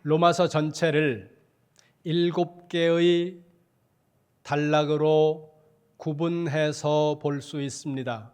로마서 전체를 7개의 단락으로 구분해서 볼 수 있습니다.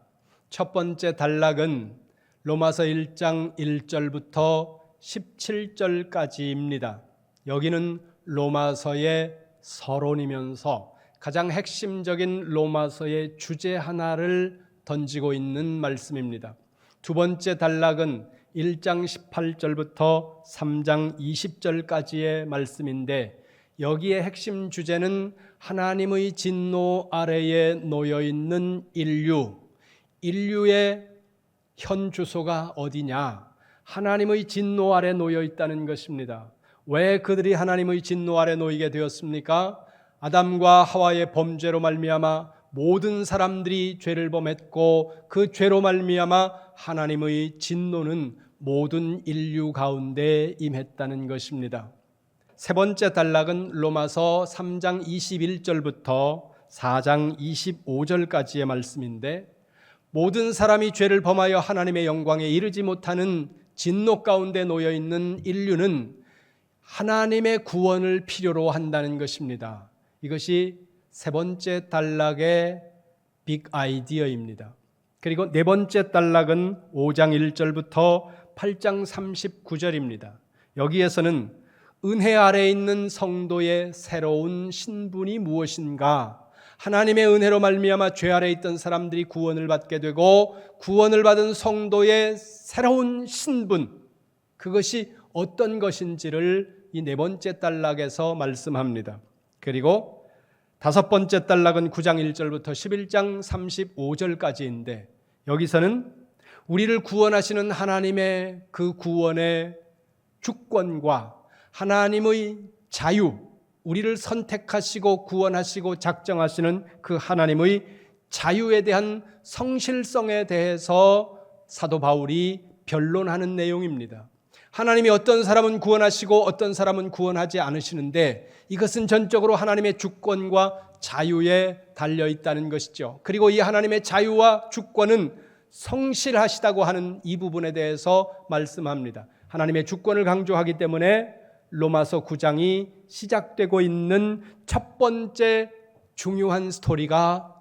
첫 번째 단락은 로마서 1장 1절부터 17절까지입니다. 여기는 로마서의 서론이면서 가장 핵심적인 로마서의 주제 하나를 던지고 있는 말씀입니다. 두 번째 단락은 1장 18절부터 3장 20절까지의 말씀인데 여기에 핵심 주제는 하나님의 진노 아래에 놓여있는 인류의 현 주소가 어디냐? 하나님의 진노 아래 놓여 있다는 것입니다. 왜 그들이 하나님의 진노 아래 놓이게 되었습니까? 아담과 하와의 범죄로 말미암아 모든 사람들이 죄를 범했고 그 죄로 말미암아 하나님의 진노는 모든 인류 가운데 임했다는 것입니다. 세 번째 단락은 로마서 3장 21절부터 4장 25절까지의 말씀인데 모든 사람이 죄를 범하여 하나님의 영광에 이르지 못하는 진노 가운데 놓여 있는 인류는 하나님의 구원을 필요로 한다는 것입니다. 이것이 세 번째 단락의 빅 아이디어입니다. 그리고 네 번째 단락은 5장 1절부터 8장 39절입니다. 여기에서는 은혜 아래에 있는 성도의 새로운 신분이 무엇인가? 하나님의 은혜로 말미암아 죄 아래에 있던 사람들이 구원을 받게 되고 구원을 받은 성도의 새로운 신분, 그것이 어떤 것인지를 이 네 번째 단락에서 말씀합니다. 그리고 다섯 번째 단락은 9장 1절부터 11장 35절까지인데 여기서는 우리를 구원하시는 하나님의 그 구원의 주권과 하나님의 자유, 우리를 선택하시고 구원하시고 작정하시는 그 하나님의 자유에 대한 성실성에 대해서 사도 바울이 변론하는 내용입니다. 하나님이 어떤 사람은 구원하시고 어떤 사람은 구원하지 않으시는데 이것은 전적으로 하나님의 주권과 자유에 달려 있다는 것이죠. 그리고 이 하나님의 자유와 주권은 성실하시다고 하는 이 부분에 대해서 말씀합니다. 하나님의 주권을 강조하기 때문에 로마서 9장이 시작되고 있는 첫 번째 중요한 스토리가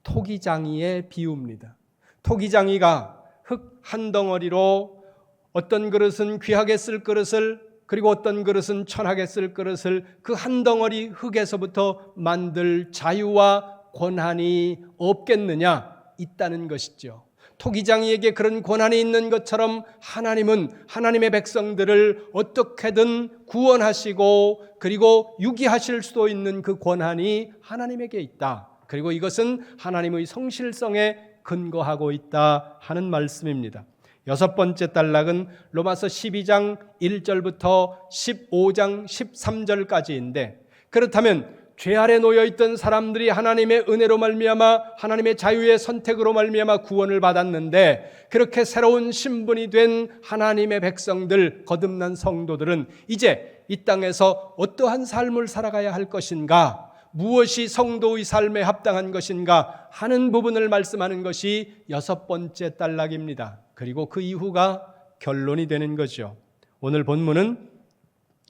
토기장이의 비유입니다. 토기장이가 흙 한 덩어리로 어떤 그릇은 귀하게 쓸 그릇을 그리고 어떤 그릇은 천하게 쓸 그릇을 그 한 덩어리 흙에서부터 만들 자유와 권한이 없겠느냐? 있다는 것이죠. 토기장이에게 그런 권한이 있는 것처럼 하나님은 하나님의 백성들을 어떻게든 구원하시고 그리고 유기하실 수도 있는 그 권한이 하나님에게 있다. 그리고 이것은 하나님의 성실성에 근거하고 있다 하는 말씀입니다. 여섯 번째 단락은 로마서 12장 1절부터 15장 13절까지인데 그렇다면 죄 아래 놓여 있던 사람들이 하나님의 은혜로 말미암아 하나님의 자유의 선택으로 말미암아 구원을 받았는데 그렇게 새로운 신분이 된 하나님의 백성들, 거듭난 성도들은 이제 이 땅에서 어떠한 삶을 살아가야 할 것인가? 무엇이 성도의 삶에 합당한 것인가 하는 부분을 말씀하는 것이 여섯 번째 단락입니다. 그리고 그 이후가 결론이 되는 거죠. 오늘 본문은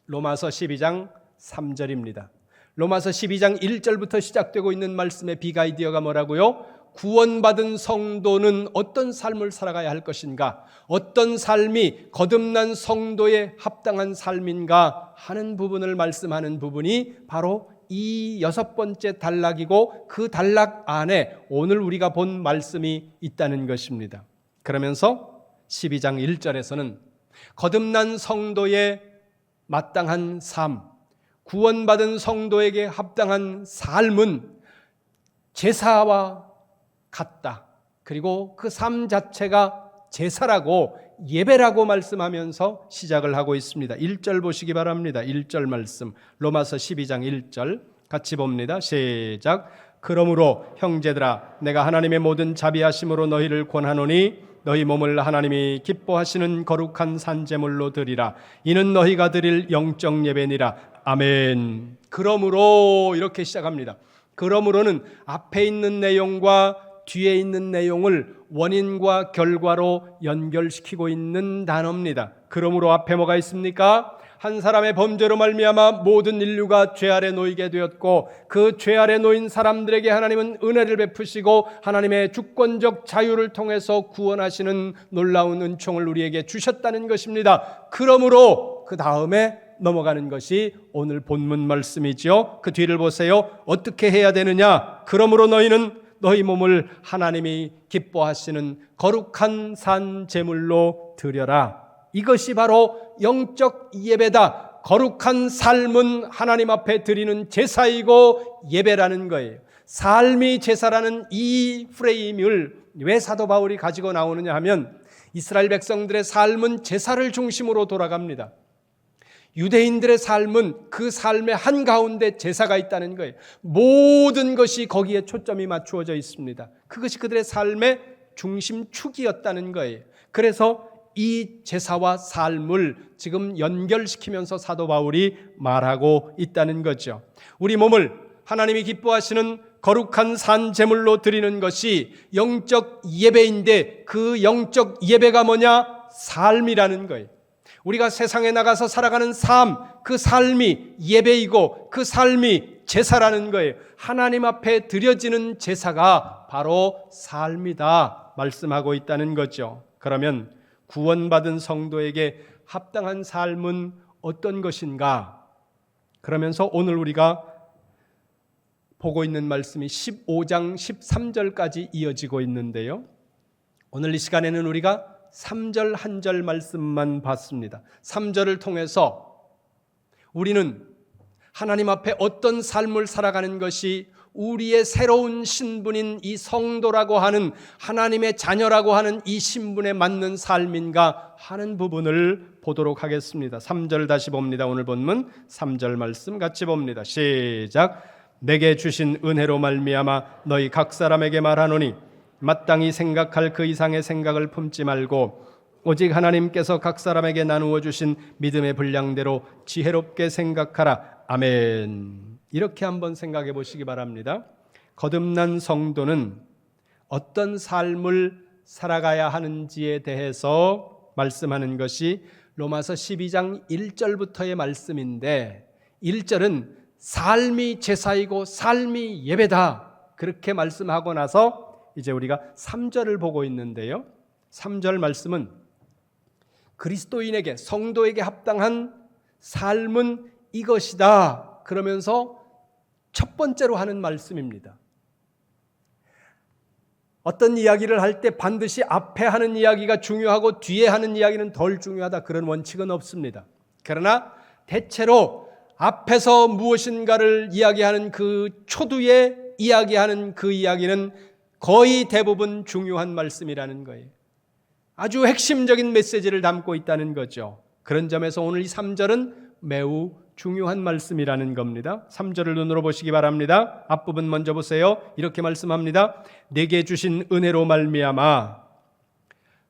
로마서 12장 3절입니다. 로마서 12장 1절부터 시작되고 있는 말씀의 빅아이디어가 뭐라고요? 구원받은 성도는 어떤 삶을 살아가야 할 것인가? 어떤 삶이 거듭난 성도에 합당한 삶인가 하는 부분을 말씀하는 부분이 바로 이 여섯 번째 단락이고 그 단락 안에 오늘 우리가 본 말씀이 있다는 것입니다. 그러면서 12장 1절에서는 거듭난 성도의 마땅한 삶, 구원받은 성도에게 합당한 삶은 제사와 같다. 그리고 그 삶 자체가 제사라고 예배라고 말씀하면서 시작을 하고 있습니다. 1절 보시기 바랍니다. 1절 말씀 로마서 12장 1절 같이 봅니다. 시작. 그러므로 형제들아 내가 하나님의 모든 자비하심으로 너희를 권하노니 너희 몸을 하나님이 기뻐하시는 거룩한 산제물로 드리라. 이는 너희가 드릴 영적 예배니라. 아멘. 그러므로 이렇게 시작합니다. 그러므로는 앞에 있는 내용과 뒤에 있는 내용을 원인과 결과로 연결시키고 있는 단어입니다. 그러므로 앞에 뭐가 있습니까? 한 사람의 범죄로 말미암아 모든 인류가 죄 아래 놓이게 되었고 그 죄 아래 놓인 사람들에게 하나님은 은혜를 베푸시고 하나님의 주권적 자유를 통해서 구원하시는 놀라운 은총을 우리에게 주셨다는 것입니다. 그러므로 그 다음에 넘어가는 것이 오늘 본문 말씀이죠. 그 뒤를 보세요. 어떻게 해야 되느냐? 그러므로 너희는 너희 몸을 하나님이 기뻐하시는 거룩한 산 제물로 드려라. 이것이 바로 영적 예배다. 거룩한 삶은 하나님 앞에 드리는 제사이고 예배라는 거예요. 삶이 제사라는 이 프레임을 왜 사도 바울이 가지고 나오느냐 하면 이스라엘 백성들의 삶은 제사를 중심으로 돌아갑니다. 유대인들의 삶은 그 삶의 한가운데 제사가 있다는 거예요. 모든 것이 거기에 초점이 맞추어져 있습니다. 그것이 그들의 삶의 중심축이었다는 거예요. 그래서 이 제사와 삶을 지금 연결시키면서 사도 바울이 말하고 있다는 거죠. 우리 몸을 하나님이 기뻐하시는 거룩한 산 제물로 드리는 것이 영적 예배인데 그 영적 예배가 뭐냐? 삶이라는 거예요. 우리가 세상에 나가서 살아가는 삶, 그 삶이 예배이고 그 삶이 제사라는 거예요. 하나님 앞에 드려지는 제사가 바로 삶이다 말씀하고 있다는 거죠. 그러면 구원받은 성도에게 합당한 삶은 어떤 것인가? 그러면서 오늘 우리가 보고 있는 말씀이 15장 13절까지 이어지고 있는데요. 오늘 이 시간에는 우리가 3절 한 절 말씀만 봤습니다. 3절을 통해서 우리는 하나님 앞에 어떤 삶을 살아가는 것이 우리의 새로운 신분인 이 성도라고 하는 하나님의 자녀라고 하는 이 신분에 맞는 삶인가 하는 부분을 보도록 하겠습니다. 3절 다시 봅니다. 오늘 본문 3절 말씀 같이 봅니다. 시작. 내게 주신 은혜로 말미암아 너희 각 사람에게 말하노니 마땅히 생각할 그 이상의 생각을 품지 말고 오직 하나님께서 각 사람에게 나누어 주신 믿음의 분량대로 지혜롭게 생각하라. 아멘. 이렇게 한번 생각해 보시기 바랍니다. 거듭난 성도는 어떤 삶을 살아가야 하는지에 대해서 말씀하는 것이 로마서 12장 1절부터의 말씀인데 1절은 삶이 제사이고 삶이 예배다 그렇게 말씀하고 나서 이제 우리가 3절을 보고 있는데요. 3절 말씀은 그리스도인에게 성도에게 합당한 삶은 이것이다 그러면서 첫 번째로 하는 말씀입니다. 어떤 이야기를 할 때 반드시 앞에 하는 이야기가 중요하고 뒤에 하는 이야기는 덜 중요하다 그런 원칙은 없습니다. 그러나 대체로 앞에서 무엇인가를 이야기하는 그 초두에 이야기하는 그 이야기는 거의 대부분 중요한 말씀이라는 거예요. 아주 핵심적인 메시지를 담고 있다는 거죠. 그런 점에서 오늘 이 3절은 매우 중요한 말씀이라는 겁니다. 3절을 눈으로 보시기 바랍니다. 앞부분 먼저 보세요. 이렇게 말씀합니다. 내게 주신 은혜로 말미암아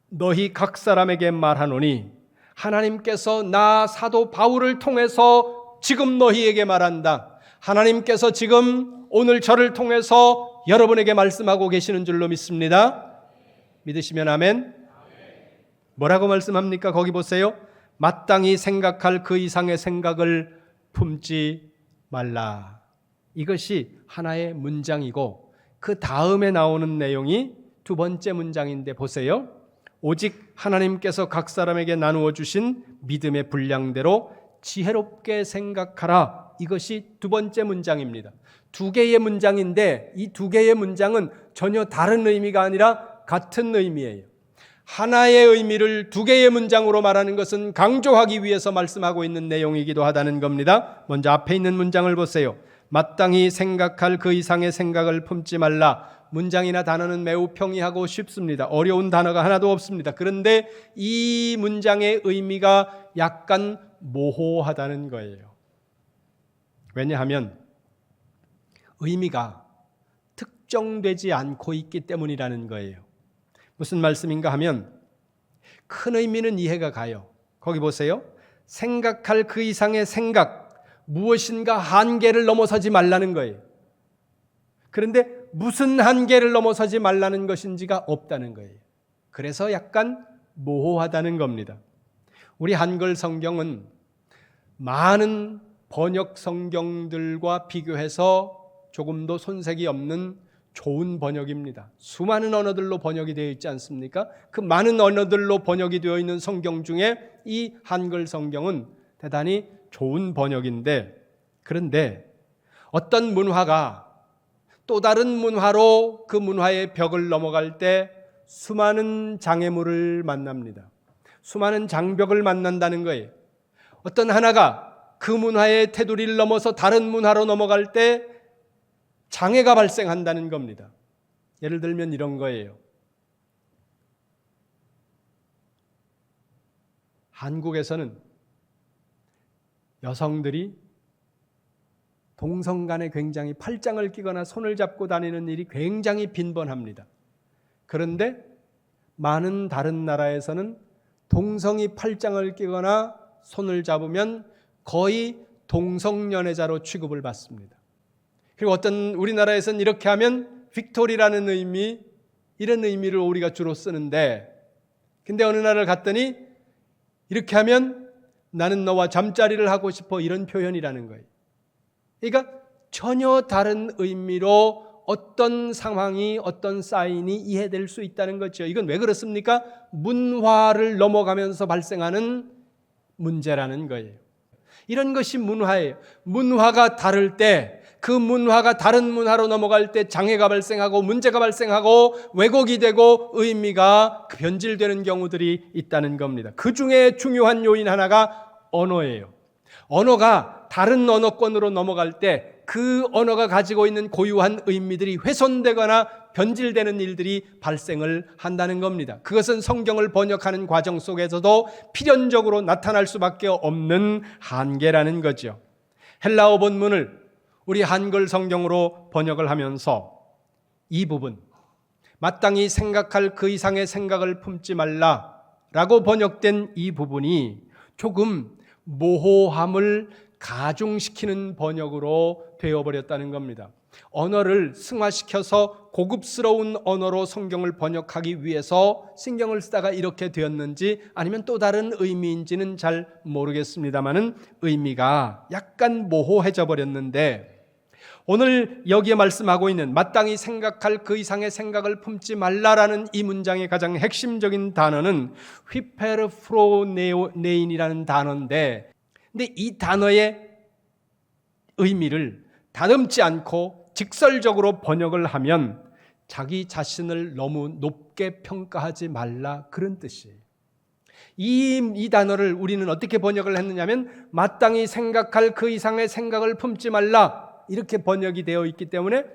너희 각 사람에게 말하노니 하나님께서 나 사도 바울을 통해서 지금 너희에게 말한다. 하나님께서 지금 오늘 저를 통해서 여러분에게 말씀하고 계시는 줄로 믿습니다. 믿으시면 아멘. 뭐라고 말씀합니까? 거기 보세요. 마땅히 생각할 그 이상의 생각을 품지 말라. 이것이 하나의 문장이고 그 다음에 나오는 내용이 두 번째 문장인데 보세요. 오직 하나님께서 각 사람에게 나누어 주신 믿음의 분량대로 지혜롭게 생각하라. 이것이 두 번째 문장입니다. 두 개의 문장인데 이 두 개의 문장은 전혀 다른 의미가 아니라 같은 의미예요. 하나의 의미를 두 개의 문장으로 말하는 것은 강조하기 위해서 말씀하고 있는 내용이기도 하다는 겁니다. 먼저 앞에 있는 문장을 보세요. 마땅히 생각할 그 이상의 생각을 품지 말라. 문장이나 단어는 매우 평이하고 쉽습니다. 어려운 단어가 하나도 없습니다. 그런데 이 문장의 의미가 약간 모호하다는 거예요. 왜냐하면 의미가 특정되지 않고 있기 때문이라는 거예요. 무슨 말씀인가 하면 큰 의미는 이해가 가요. 거기 보세요. 생각할 그 이상의 생각, 무엇인가 한계를 넘어서지 말라는 거예요. 그런데 무슨 한계를 넘어서지 말라는 것인지가 없다는 거예요. 그래서 약간 모호하다는 겁니다. 우리 한글 성경은 많은 번역 성경들과 비교해서 조금도 손색이 없는 좋은 번역입니다. 수많은 언어들로 번역이 되어 있지 않습니까? 그 많은 언어들로 번역이 되어 있는 성경 중에 이 한글 성경은 대단히 좋은 번역인데, 그런데 어떤 문화가 또 다른 문화로 그 문화의 벽을 넘어갈 때 수많은 장애물을 만납니다. 수많은 장벽을 만난다는 거예요. 어떤 하나가 그 문화의 테두리를 넘어서 다른 문화로 넘어갈 때 장애가 발생한다는 겁니다. 예를 들면 이런 거예요. 한국에서는 여성들이 동성 간에 굉장히 팔짱을 끼거나 손을 잡고 다니는 일이 굉장히 빈번합니다. 그런데 많은 다른 나라에서는 동성이 팔짱을 끼거나 손을 잡으면 거의 동성연애자로 취급을 받습니다. 그리고 어떤 우리나라에서는 이렇게 하면 빅토리라는 의미, 이런 의미를 우리가 주로 쓰는데, 근데 어느 나라를 갔더니 이렇게 하면 나는 너와 잠자리를 하고 싶어, 이런 표현이라는 거예요. 그러니까 전혀 다른 의미로 어떤 상황이, 어떤 사인이 이해될 수 있다는 거죠. 이건 왜 그렇습니까? 문화를 넘어가면서 발생하는 문제라는 거예요. 이런 것이 문화예요. 문화가 다를 때, 그 문화가 다른 문화로 넘어갈 때 장애가 발생하고 문제가 발생하고 왜곡이 되고 의미가 변질되는 경우들이 있다는 겁니다. 그 중에 중요한 요인 하나가 언어예요. 언어가 다른 언어권으로 넘어갈 때 그 언어가 가지고 있는 고유한 의미들이 훼손되거나 변질되는 일들이 발생을 한다는 겁니다. 그것은 성경을 번역하는 과정 속에서도 필연적으로 나타날 수밖에 없는 한계라는 거죠. 헬라어 본문을 우리 한글 성경으로 번역을 하면서 이 부분, 마땅히 생각할 그 이상의 생각을 품지 말라라고 번역된 이 부분이 조금 모호함을 가중시키는 번역으로 되어버렸다는 겁니다. 언어를 승화시켜서 고급스러운 언어로 성경을 번역하기 위해서 신경을 쓰다가 이렇게 되었는지 아니면 또 다른 의미인지는 잘 모르겠습니다만은 의미가 약간 모호해져 버렸는데, 오늘 여기에 말씀하고 있는 마땅히 생각할 그 이상의 생각을 품지 말라라는 이 문장의 가장 핵심적인 단어는 휘페르프로네인이라는 단어인데, 근데 이 단어의 의미를 다듬지 않고 직설적으로 번역을 하면 자기 자신을 너무 높게 평가하지 말라, 그런 뜻이에요. 이 단어를 우리는 어떻게 번역을 했느냐면 마땅히 생각할 그 이상의 생각을 품지 말라, 이렇게 번역이 되어 있기 때문에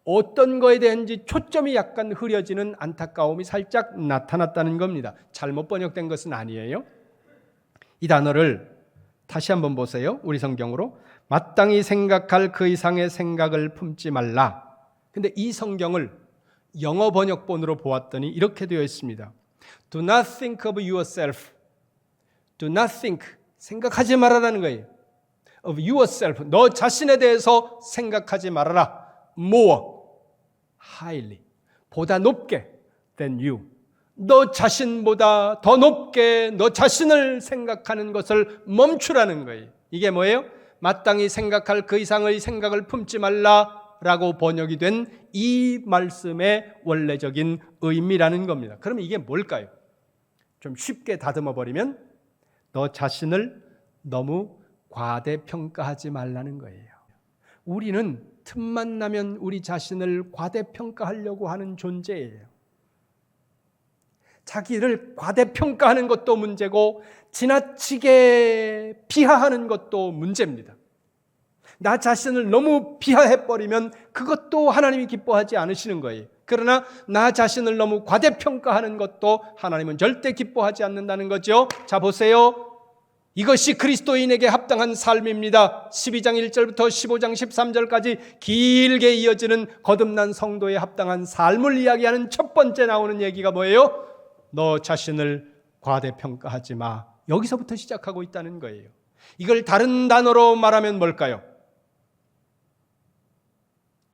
어떤 거에 대한지 초점이 약간 흐려지는 안타까움이 살짝 나타났다는 겁니다. 잘못 번역된 것은 아니에요. 이 단어를 다시 한번 보세요. 우리 성경으로 마땅히 생각할 그 이상의 생각을 품지 말라. 근데 이 성경을 영어 번역본으로 보았더니 이렇게 되어 있습니다. Do not think of yourself. Do not think. 생각하지 말아라는 거예요. Of yourself. 너 자신에 대해서 생각하지 말아라. More. Highly. 보다 높게. Than you. 너 자신보다 더 높게 너 자신을 생각하는 것을 멈추라는 거예요. 이게 뭐예요? 마땅히 생각할 그 이상의 생각을 품지 말라라고 번역이 된 이 말씀의 원래적인 의미라는 겁니다. 그러면 이게 뭘까요? 좀 쉽게 다듬어 버리면 너 자신을 너무 과대평가하지 말라는 거예요. 우리는 틈만 나면 우리 자신을 과대평가하려고 하는 존재예요. 자기를 과대평가하는 것도 문제고 지나치게 비하하는 것도 문제입니다. 나 자신을 너무 비하해버리면 그것도 하나님이 기뻐하지 않으시는 거예요. 그러나 나 자신을 너무 과대평가하는 것도 하나님은 절대 기뻐하지 않는다는 거죠. 자, 보세요. 이것이 그리스도인에게 합당한 삶입니다. 12장 1절부터 15장 13절까지 길게 이어지는 거듭난 성도에 합당한 삶을 이야기하는 첫 번째 나오는 얘기가 뭐예요? 너 자신을 과대평가하지 마. 여기서부터 시작하고 있다는 거예요. 이걸 다른 단어로 말하면 뭘까요?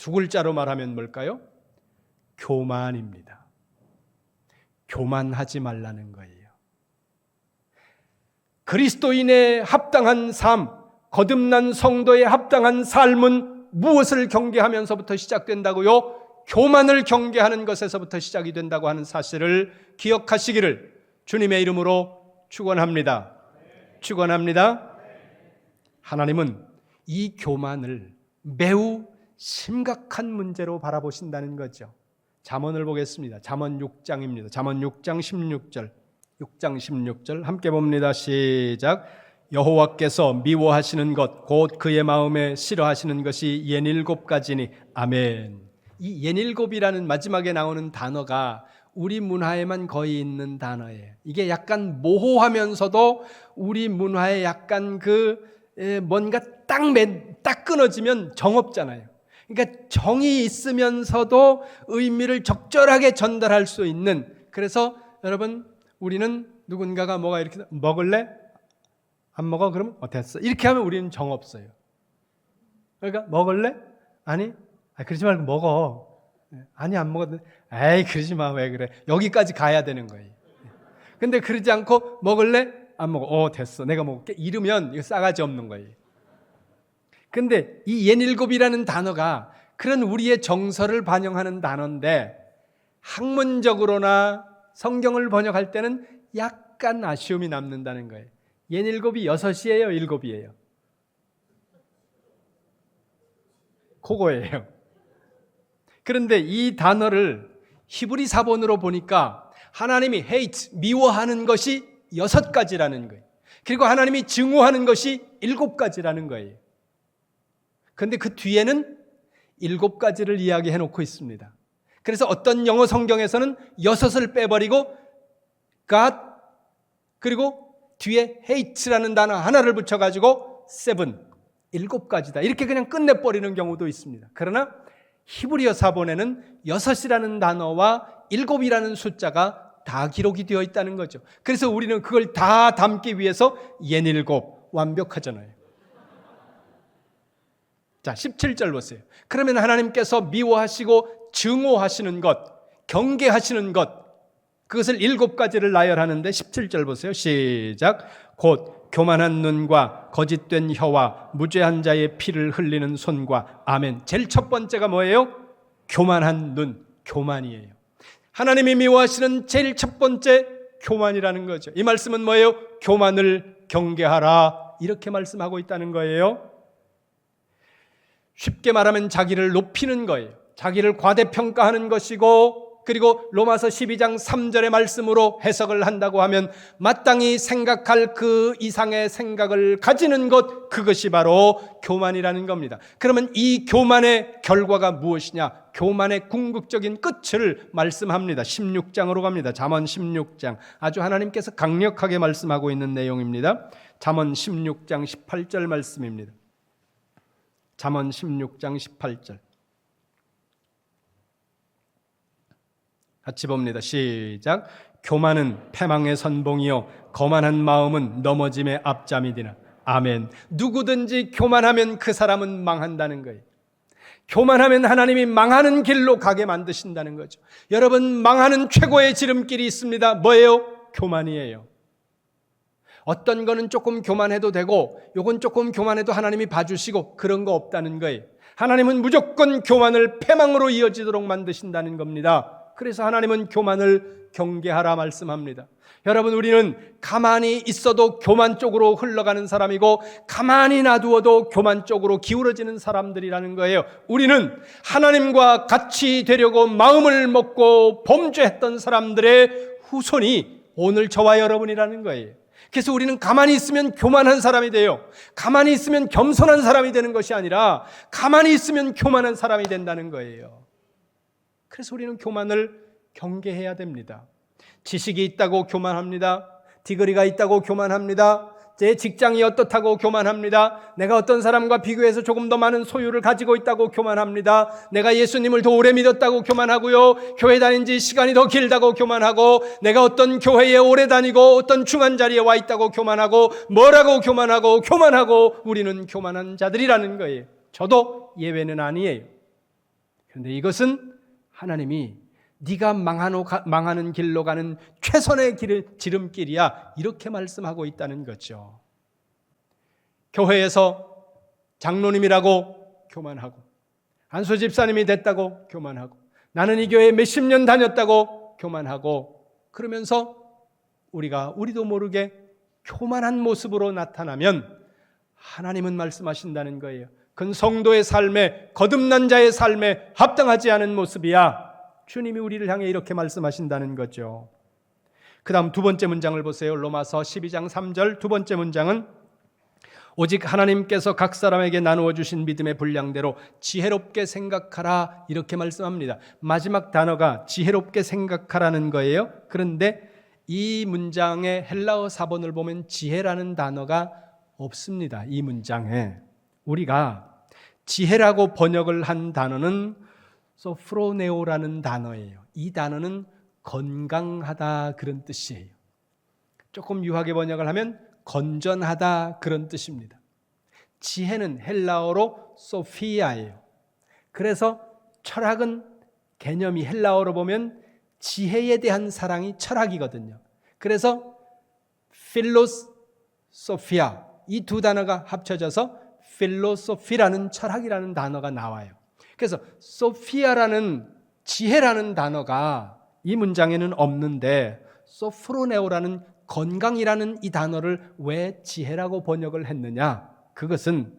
두 글자로 말하면 뭘까요? 교만입니다. 교만하지 말라는 거예요. 그리스도인에 합당한 삶, 거듭난 성도에 합당한 삶은 무엇을 경계하면서부터 시작된다고요? 교만을 경계하는 것에서부터 시작이 된다고 하는 사실을 기억하시기를 주님의 이름으로 축원합니다. 축원합니다. 하나님은 이 교만을 매우 심각한 문제로 바라보신다는 거죠. 잠언을 보겠습니다. 잠언 6장입니다. 잠언 6장 16절. 6장 16절 함께 봅니다. 시작. 여호와께서 미워하시는 것 곧 그의 마음에 싫어하시는 것이 67가지니 아멘. 이 67이라는 마지막에 나오는 단어가 우리 문화에만 거의 있는 단어예요. 이게 약간 모호하면서도 우리 문화에 약간 뭔가 딱 끊어지면 정없잖아요. 그러니까 정이 있으면서도 의미를 적절하게 전달할 수 있는, 그래서 여러분 우리는 누군가가 뭐가 이렇게 먹을래? 안 먹어? 그러면 됐어. 이렇게 하면 우리는 정 없어요. 그러니까 먹을래? 아니? 그러지 말고 먹어. 아니 안 먹어도 에이 그러지 마. 왜 그래? 여기까지 가야 되는 거예요. 근데 그러지 않고 먹을래? 안 먹어. 됐어. 내가 먹을게. 이러면 이거 싸가지 없는 거예요. 근데 이 예닐곱이라는 단어가 그런 우리의 정서를 반영하는 단어인데 학문적으로나 성경을 번역할 때는 약간 아쉬움이 남는다는 거예요. 예닐곱이 6이에요? 7이에요? 그거예요. 그런데 이 단어를 히브리 사본으로 보니까 하나님이 hate, 미워하는 것이 6가지라는 거예요. 그리고 하나님이 증오하는 것이 7가지라는 거예요. 그런데 그 뒤에는 7가지를 이야기해 놓고 있습니다. 그래서 어떤 영어 성경에서는 6을 빼버리고 God 그리고 뒤에 hate라는 단어 하나를 붙여가지고 7가지다 이렇게 그냥 끝내버리는 경우도 있습니다. 그러나 히브리어 사본에는 6이라는 단어와 7이라는 숫자가 다 기록이 되어 있다는 거죠. 그래서 우리는 그걸 다 담기 위해서 예닐곱 완벽하잖아요. 자, 17절 보세요. 그러면 하나님께서 미워하시고 증오하시는 것, 경계하시는 것, 그것을 7가지를 나열하는데 17절 보세요. 시작. 곧 교만한 눈과 거짓된 혀와 무죄한 자의 피를 흘리는 손과 아멘. 제일 첫 번째가 뭐예요? 교만한 눈, 교만이에요. 하나님이 미워하시는 제일 첫 번째 교만이라는 거죠. 이 말씀은 뭐예요? 교만을 경계하라 이렇게 말씀하고 있다는 거예요. 쉽게 말하면 자기를 높이는 거예요. 자기를 과대평가하는 것이고, 그리고 로마서 12장 3절의 말씀으로 해석을 한다고 하면 마땅히 생각할 그 이상의 생각을 가지는 것, 그것이 바로 교만이라는 겁니다. 그러면 이 교만의 결과가 무엇이냐? 교만의 궁극적인 끝을 말씀합니다. 16장으로 갑니다. 잠언 16장. 아주 하나님께서 강력하게 말씀하고 있는 내용입니다. 잠언 16장 18절 말씀입니다. 잠언 16장 18절. 같이 봅니다. 시작. 교만은 패망의 선봉이요 거만한 마음은 넘어짐의 앞잠이니라. 아멘. 누구든지 교만하면 그 사람은 망한다는 거예요. 교만하면 하나님이 망하는 길로 가게 만드신다는 거죠. 여러분, 망하는 최고의 지름길이 있습니다. 뭐예요? 교만이에요. 어떤 거는 조금 교만해도 되고 요건 조금 교만해도 하나님이 봐주시고 그런 거 없다는 거예요. 하나님은 무조건 교만을 패망으로 이어지도록 만드신다는 겁니다. 그래서 하나님은 교만을 경계하라 말씀합니다. 여러분, 우리는 가만히 있어도 교만 쪽으로 흘러가는 사람이고 가만히 놔두어도 교만 쪽으로 기울어지는 사람들이라는 거예요. 우리는 하나님과 같이 되려고 마음을 먹고 범죄했던 사람들의 후손이 오늘 저와 여러분이라는 거예요. 그래서 우리는 가만히 있으면 교만한 사람이 돼요. 가만히 있으면 겸손한 사람이 되는 것이 아니라 가만히 있으면 교만한 사람이 된다는 거예요. 그래서 우리는 교만을 경계해야 됩니다. 지식이 있다고 교만합니다. 디그리가 있다고 교만합니다. 제 직장이 어떻다고 교만합니다. 내가 어떤 사람과 비교해서 조금 더 많은 소유를 가지고 있다고 교만합니다. 내가 예수님을 더 오래 믿었다고 교만하고요. 교회 다닌 지 시간이 더 길다고 교만하고, 내가 어떤 교회에 오래 다니고 어떤 중한 자리에 와 있다고 교만하고, 뭐라고 교만하고 우리는 교만한 자들이라는 거예요. 저도 예외는 아니에요. 그런데 이것은 하나님이 네가 망하는 길로 가는 최선의 지름길이야. 이렇게 말씀하고 있다는 거죠. 교회에서 장로님이라고 교만하고, 안수 집사님이 됐다고 교만하고, 나는 이 교회에 몇십 년 다녔다고 교만하고, 그러면서 우리도 모르게 교만한 모습으로 나타나면 하나님은 말씀하신다는 거예요. 그건 성도의 삶에, 거듭난 자의 삶에 합당하지 않은 모습이야. 주님이 우리를 향해 이렇게 말씀하신다는 거죠. 그 다음 두 번째 문장을 보세요. 로마서 12장 3절 두 번째 문장은 오직 하나님께서 각 사람에게 나누어 주신 믿음의 분량대로 지혜롭게 생각하라 이렇게 말씀합니다. 마지막 단어가 지혜롭게 생각하라는 거예요. 그런데 이 문장의 헬라어 사본을 보면 지혜라는 단어가 없습니다. 이 문장에 우리가 지혜라고 번역을 한 단어는 소프로네오라는 단어예요. 이 단어는 건강하다 그런 뜻이에요. 조금 유하게 번역을 하면 건전하다 그런 뜻입니다. 지혜는 헬라어로 소피아예요. 그래서 철학은 개념이 헬라어로 보면 지혜에 대한 사랑이 철학이거든요. 그래서 필로소피아 이 두 단어가 합쳐져서 필로소피라는 철학이라는 단어가 나와요. 그래서 소피아라는 지혜라는 단어가 이 문장에는 없는데 소프로네오라는 건강이라는 이 단어를 왜 지혜라고 번역을 했느냐? 그것은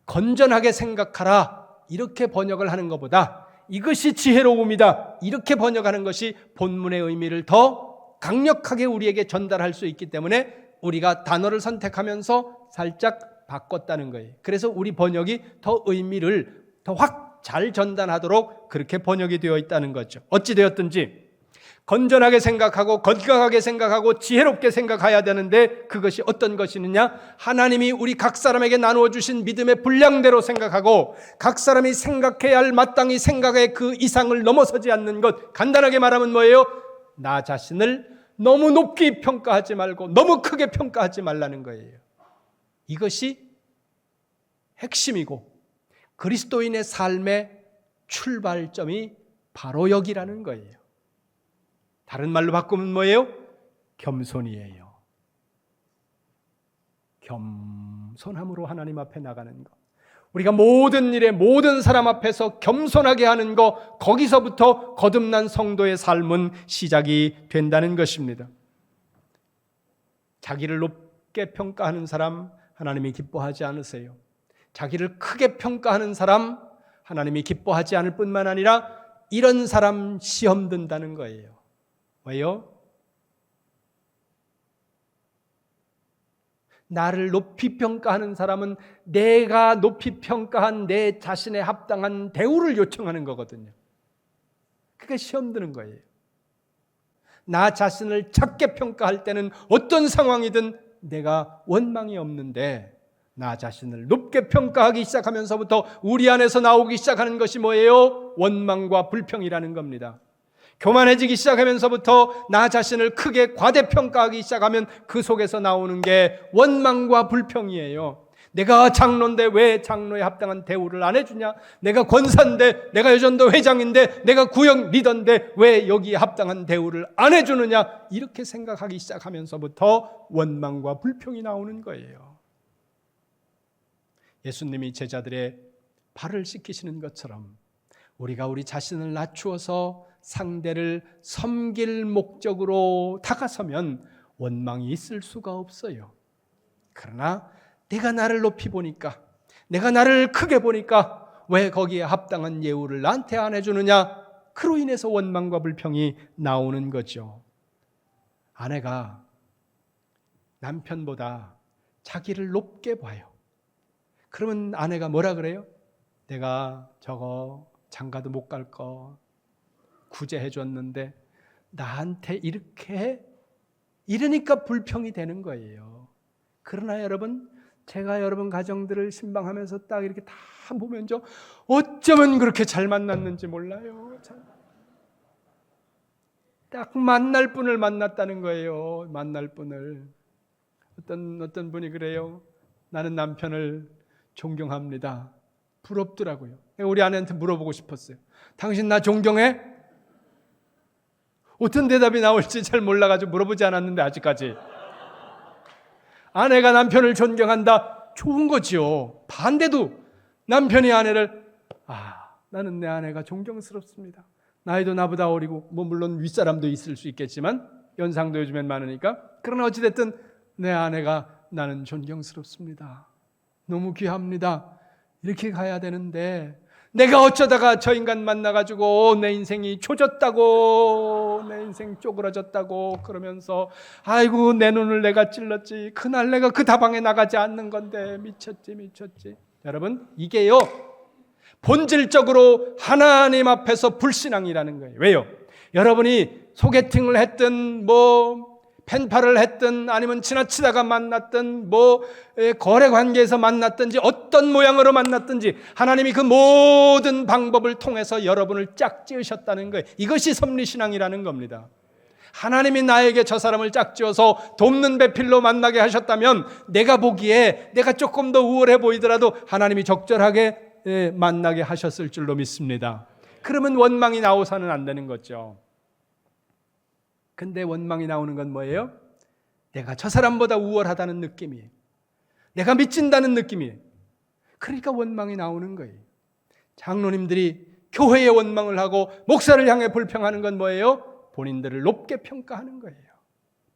건전하게 생각하라 이렇게 번역을 하는 것보다 이것이 지혜로움이다 이렇게 번역하는 것이 본문의 의미를 더 강력하게 우리에게 전달할 수 있기 때문에 우리가 단어를 선택하면서 살짝 바꿨다는 거예요. 그래서 우리 번역이 더 의미를 더 확 잘 전달하도록 그렇게 번역이 되어 있다는 거죠. 어찌 되었든지 건전하게 생각하고 건강하게 생각하고 지혜롭게 생각해야 되는데 그것이 어떤 것이느냐? 하나님이 우리 각 사람에게 나누어 주신 믿음의 분량대로 생각하고 각 사람이 생각해야 할 마땅히 생각의 그 이상을 넘어서지 않는 것. 간단하게 말하면 뭐예요? 나 자신을 너무 높이 평가하지 말고 너무 크게 평가하지 말라는 거예요. 이것이 핵심이고 그리스도인의 삶의 출발점이 바로 여기라는 거예요. 다른 말로 바꾸면 뭐예요? 겸손이에요. 겸손함으로 하나님 앞에 나가는 것. 우리가 모든 일에 모든 사람 앞에서 겸손하게 하는 것, 거기서부터 거듭난 성도의 삶은 시작이 된다는 것입니다. 자기를 높게 평가하는 사람 하나님이 기뻐하지 않으세요. 자기를 크게 평가하는 사람 하나님이 기뻐하지 않을 뿐만 아니라 이런 사람 시험 든다는 거예요. 왜요? 나를 높이 평가하는 사람은 내가 높이 평가한 내 자신에 합당한 대우를 요청하는 거거든요. 그게 시험 드는 거예요. 나 자신을 작게 평가할 때는 어떤 상황이든 내가 원망이 없는데 나 자신을 높게 평가하기 시작하면서부터 우리 안에서 나오기 시작하는 것이 뭐예요? 원망과 불평이라는 겁니다. 교만해지기 시작하면서부터 나 자신을 크게 과대평가하기 시작하면 그 속에서 나오는 게 원망과 불평이에요. 내가 장로인데 왜 장로에 합당한 대우를 안 해주냐? 내가 권사인데, 내가 여전도 회장인데, 내가 구역 리더인데 왜 여기에 합당한 대우를 안 해주느냐? 이렇게 생각하기 시작하면서부터 원망과 불평이 나오는 거예요. 예수님이 제자들의 발을 씻기시는 것처럼 우리가 우리 자신을 낮추어서 상대를 섬길 목적으로 다가서면 원망이 있을 수가 없어요. 그러나 내가 나를 높이 보니까, 내가 나를 크게 보니까 왜 거기에 합당한 예우를 나한테 안 해주느냐? 그로 인해서 원망과 불평이 나오는 거죠. 아내가 남편보다 자기를 높게 봐요. 그러면 아내가 뭐라 그래요? 내가 저거 장가도 못 갈 거 구제해 줬는데 나한테 이렇게 해? 이러니까 불평이 되는 거예요. 그러나 여러분, 제가 여러분 가정들을 신방하면서 딱 이렇게 다 보면 어쩌면 그렇게 잘 만났는지 몰라요. 딱 만날 분을 만났다는 거예요. 만날 분을. 어떤 분이 그래요. 나는 남편을 존경합니다. 부럽더라고요. 우리 아내한테 물어보고 싶었어요. 당신 나 존경해? 어떤 대답이 나올지 잘 몰라가지고 물어보지 않았는데 아직까지. 아내가 남편을 존경한다. 좋은 거지요. 반대도 남편이 아내를 나는 내 아내가 존경스럽습니다. 나이도 나보다 어리고 물론 윗사람도 있을 수 있겠지만 연상도 요즘엔 많으니까 그러나 어찌됐든 내 아내가 나는 존경스럽습니다. 너무 귀합니다. 이렇게 가야 되는데 내가 어쩌다가 저 인간 만나가지고 내 인생이 조졌다고 내 인생 쪼그라졌다고 그러면서 아이고 내 눈을 내가 찔렀지 그날 내가 그 다방에 나가지 않는 건데 미쳤지. 여러분 이게요 본질적으로 하나님 앞에서 불신앙이라는 거예요. 왜요? 여러분이 소개팅을 했든 펜팔을 했든 아니면 지나치다가 만났든 거래 관계에서 만났든지 어떤 모양으로 만났든지 하나님이 그 모든 방법을 통해서 여러분을 짝지으셨다는 거예요. 이것이 섭리신앙이라는 겁니다. 하나님이 나에게 저 사람을 짝지어서 돕는 배필로 만나게 하셨다면 내가 보기에 내가 조금 더 우월해 보이더라도 하나님이 적절하게 만나게 하셨을 줄로 믿습니다. 그러면 원망이 나오서는 안 되는 거죠. 근데 원망이 나오는 건 뭐예요? 내가 저 사람보다 우월하다는 느낌이에요. 내가 미친다는 느낌이에요. 그러니까 원망이 나오는 거예요. 장로님들이 교회에 원망을 하고 목사를 향해 불평하는 건 뭐예요? 본인들을 높게 평가하는 거예요.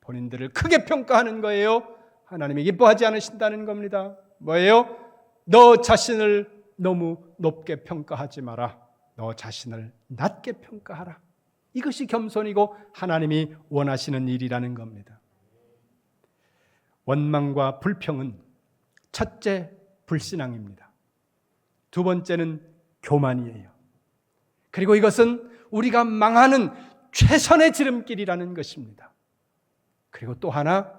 본인들을 크게 평가하는 거예요. 하나님이 기뻐하지 않으신다는 겁니다. 뭐예요? 너 자신을 너무 높게 평가하지 마라. 너 자신을 낮게 평가하라. 이것이 겸손이고 하나님이 원하시는 일이라는 겁니다. 원망과 불평은 첫째 불신앙입니다. 두 번째는 교만이에요. 그리고 이것은 우리가 망하는 최선의 지름길이라는 것입니다. 그리고 또 하나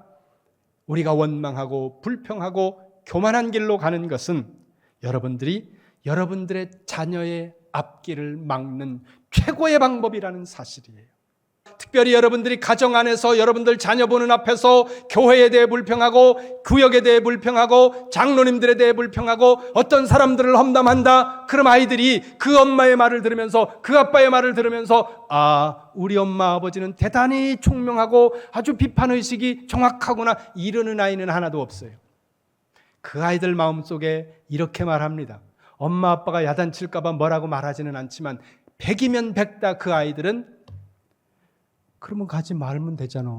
우리가 원망하고 불평하고 교만한 길로 가는 것은 여러분들이 여러분들의 자녀의 앞길을 막는 최고의 방법이라는 사실이에요. 특별히 여러분들이 가정 안에서 여러분들 자녀 보는 앞에서 교회에 대해 불평하고 구역에 대해 불평하고 장로님들에 대해 불평하고 어떤 사람들을 험담한다. 그럼 아이들이 그 엄마의 말을 들으면서 그 아빠의 말을 들으면서 우리 엄마 아버지는 대단히 총명하고 아주 비판의식이 정확하구나 이러는 아이는 하나도 없어요. 그 아이들 마음속에 이렇게 말합니다. 엄마 아빠가 야단칠까 봐 뭐라고 말하지는 않지만 100이면 100다 그 아이들은 그러면 가지 말면 되잖아.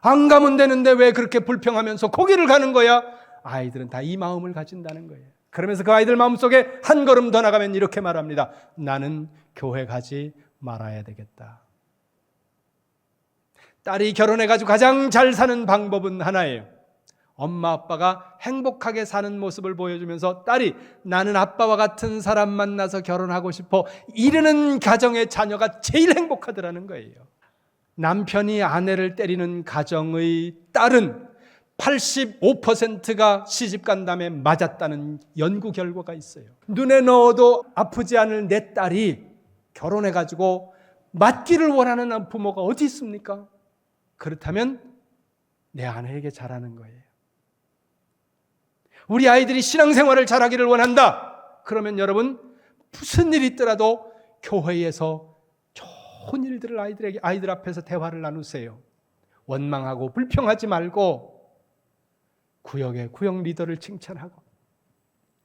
안 가면 되는데 왜 그렇게 불평하면서 거기를 가는 거야? 아이들은 다 이 마음을 가진다는 거예요. 그러면서 그 아이들 마음속에 한 걸음 더 나가면 이렇게 말합니다. 나는 교회 가지 말아야 되겠다. 딸이 결혼해가지고 가장 잘 사는 방법은 하나예요. 엄마 아빠가 행복하게 사는 모습을 보여주면서 딸이 나는 아빠와 같은 사람 만나서 결혼하고 싶어 이러는 가정의 자녀가 제일 행복하더라는 거예요. 남편이 아내를 때리는 가정의 딸은 85%가 시집간 다음에 맞았다는 연구 결과가 있어요. 눈에 넣어도 아프지 않을 내 딸이 결혼해가지고 맞기를 원하는 부모가 어디 있습니까? 그렇다면 내 아내에게 잘하는 거예요. 우리 아이들이 신앙생활을 잘하기를 원한다. 그러면 여러분 무슨 일이 있더라도 교회에서 좋은 일들을 아이들 앞에서 대화를 나누세요. 원망하고 불평하지 말고 구역의 구역 리더를 칭찬하고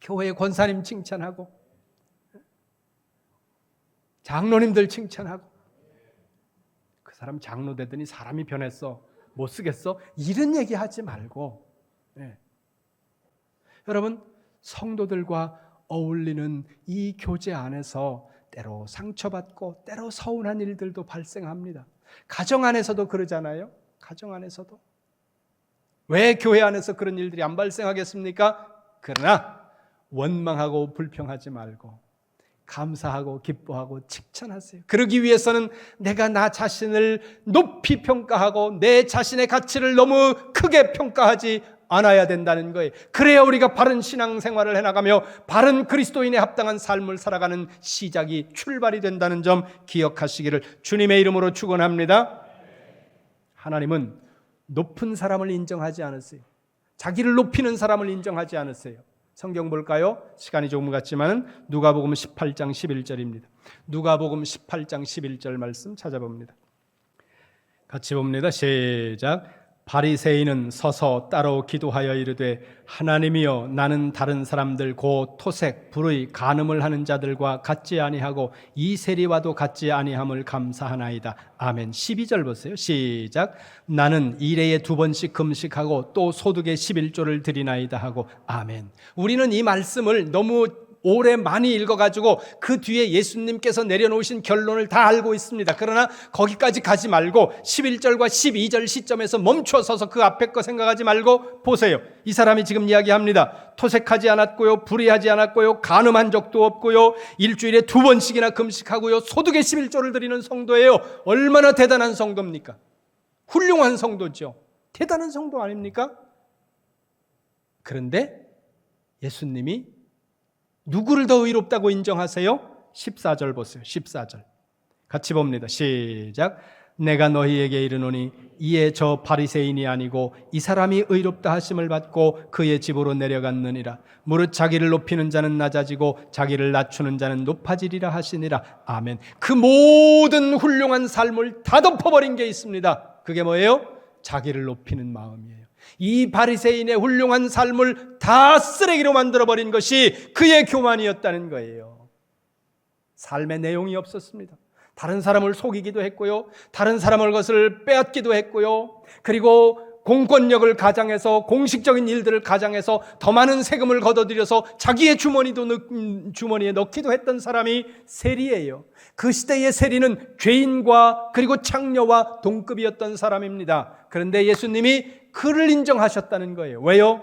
교회의 권사님 칭찬하고 장로님들 칭찬하고 그 사람 장로 되더니 사람이 변했어. 못 쓰겠어? 이런 얘기하지 말고 여러분 성도들과 어울리는 이 교제 안에서 때로 상처받고 때로 서운한 일들도 발생합니다. 가정 안에서도 그러잖아요. 가정 안에서도. 왜 교회 안에서 그런 일들이 안 발생하겠습니까? 그러나 원망하고 불평하지 말고 감사하고 기뻐하고 칭찬하세요. 그러기 위해서는 내가 나 자신을 높이 평가하고 내 자신의 가치를 너무 크게 평가하지 않아야 된다는 거예요. 그래야 우리가 바른 신앙생활을 해나가며 바른 그리스도인에 합당한 삶을 살아가는 시작이 출발이 된다는 점 기억하시기를 주님의 이름으로 축원합니다. 하나님은 높은 사람을 인정하지 않으세요. 자기를 높이는 사람을 인정하지 않으세요. 성경 볼까요? 시간이 조금 같지만 누가복음 18장 11절입니다. 누가복음 18장 11절 말씀 찾아봅니다. 같이 봅니다. 시작. 바리새인은 서서 따로 기도하여 이르되 하나님이여 나는 다른 사람들 곧 토색, 불의, 간음을 하는 자들과 같지 아니하고 이 세리와도 같지 아니함을 감사하나이다. 아멘. 12절 보세요. 시작. 나는 일해에 2번씩 금식하고 또 소득의 11조를 드리나이다 하고 아멘. 우리는 이 말씀을 너무 오래 많이 읽어가지고 그 뒤에 예수님께서 내려놓으신 결론을 다 알고 있습니다. 그러나 거기까지 가지 말고 11절과 12절 시점에서 멈춰서서 그 앞에 거 생각하지 말고 보세요. 이 사람이 지금 이야기합니다. 토색하지 않았고요, 불의하지 않았고요, 간음한 적도 없고요, 일주일에 2번씩이나 금식하고요, 소득의 11조를 드리는 성도예요. 얼마나 대단한 성도입니까? 훌륭한 성도죠. 대단한 성도 아닙니까? 그런데 예수님이 누구를 더 의롭다고 인정하세요? 14절 보세요. 14절 같이 봅니다. 시작. 내가 너희에게 이르노니 이에 저 바리새인이 아니고 이 사람이 의롭다 하심을 받고 그의 집으로 내려갔느니라. 무릇 자기를 높이는 자는 낮아지고 자기를 낮추는 자는 높아지리라 하시니라. 아멘. 그 모든 훌륭한 삶을 다 덮어버린 게 있습니다. 그게 뭐예요? 자기를 높이는 마음이에요. 이 바리새인의 훌륭한 삶을 다 쓰레기로 만들어버린 것이 그의 교만이었다는 거예요. 삶의 내용이 없었습니다. 다른 사람을 속이기도 했고요, 다른 사람의 것을 빼앗기도 했고요, 그리고 공권력을 가장해서 공식적인 일들을 가장해서 더 많은 세금을 걷어들여서 자기의 주머니에 넣기도 했던 사람이 세리예요. 그 시대의 세리는 죄인과 그리고 창녀와 동급이었던 사람입니다. 그런데 예수님이 그를 인정하셨다는 거예요. 왜요?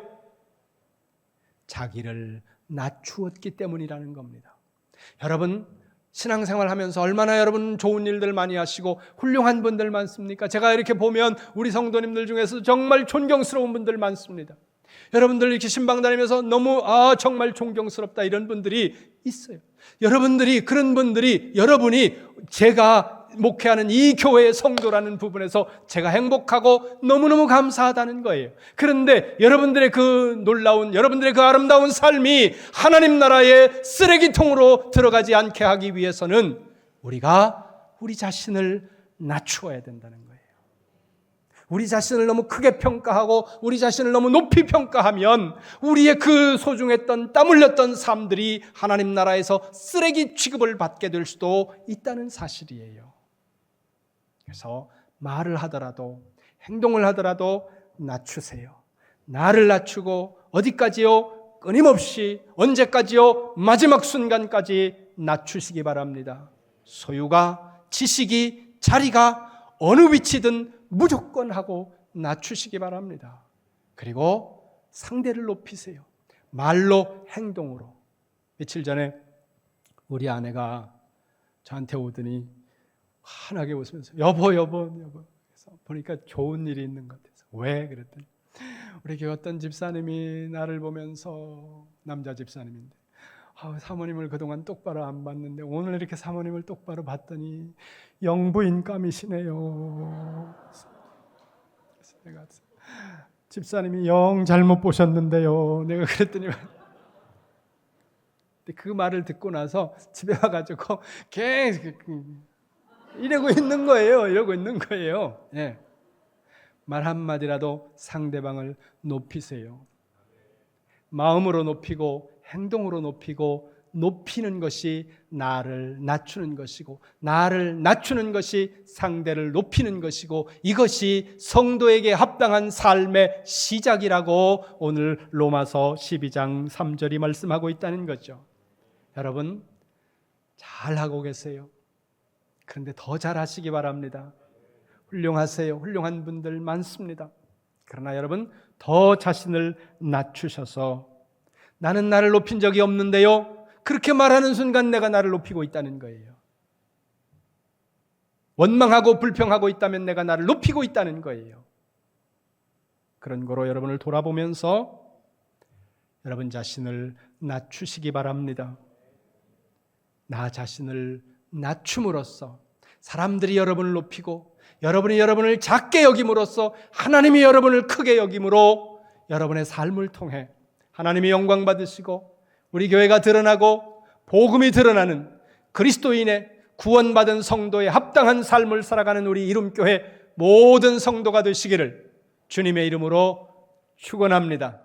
자기를 낮추었기 때문이라는 겁니다. 여러분, 신앙생활 하면서 얼마나 여러분 좋은 일들 많이 하시고 훌륭한 분들 많습니까? 제가 이렇게 보면 우리 성도님들 중에서 정말 존경스러운 분들 많습니다. 여러분들 이렇게 신방 다니면서 너무 정말 존경스럽다 이런 분들이 있어요. 그런 분들이 여러분이 제가 목회하는 이 교회의 성도라는 부분에서 제가 행복하고 너무너무 감사하다는 거예요. 그런데 여러분들의 그 놀라운, 여러분들의 그 아름다운 삶이 하나님 나라의 쓰레기통으로 들어가지 않게 하기 위해서는 우리가 우리 자신을 낮추어야 된다는 거예요. 우리 자신을 너무 크게 평가하고 우리 자신을 너무 높이 평가하면 우리의 그 소중했던 땀 흘렸던 삶들이 하나님 나라에서 쓰레기 취급을 받게 될 수도 있다는 사실이에요. 그래서 말을 하더라도 행동을 하더라도 낮추세요. 나를 낮추고 어디까지요? 끊임없이 언제까지요? 마지막 순간까지 낮추시기 바랍니다. 소유가, 지식이, 자리가 어느 위치든 무조건 하고 낮추시기 바랍니다. 그리고 상대를 높이세요. 말로, 행동으로. 며칠 전에 우리 아내가 저한테 오더니 환하게 웃으면서 여보 그래서 보니까 좋은 일이 있는 것 같아서 왜? 그랬더니 우리 교회 어떤 집사님이 나를 보면서, 남자 집사님인데, 사모님을 그동안 똑바로 안 봤는데 오늘 이렇게 사모님을 똑바로 봤더니 영부인감이시네요. 그래서 내가 집사님이 영 잘못 보셨는데요. 내가 그랬더니 그 말을 듣고 나서 집에 와가지고 계속 이러고 있는 거예요. 예. 말 한마디라도 상대방을 높이세요. 마음으로 높이고 행동으로 높이고, 높이는 것이 나를 낮추는 것이고, 나를 낮추는 것이 상대를 높이는 것이고, 이것이 성도에게 합당한 삶의 시작이라고 오늘 로마서 12장 3절이 말씀하고 있다는 거죠. 여러분 잘하고 계세요. 그런데 더 잘하시기 바랍니다. 훌륭하세요. 훌륭한 분들 많습니다. 그러나 여러분 더 자신을 낮추셔서 나는 나를 높인 적이 없는데요, 그렇게 말하는 순간 내가 나를 높이고 있다는 거예요. 원망하고 불평하고 있다면 내가 나를 높이고 있다는 거예요. 그런 거로 여러분을 돌아보면서 여러분 자신을 낮추시기 바랍니다. 나 자신을 낮춤으로써 사람들이 여러분을 높이고 여러분이 여러분을 작게 여김으로써 하나님이 여러분을 크게 여김으로 여러분의 삶을 통해 하나님의 영광 받으시고 우리 교회가 드러나고 복음이 드러나는 그리스도인의 구원받은 성도의 합당한 삶을 살아가는 우리 이름교회 모든 성도가 되시기를 주님의 이름으로 축원합니다.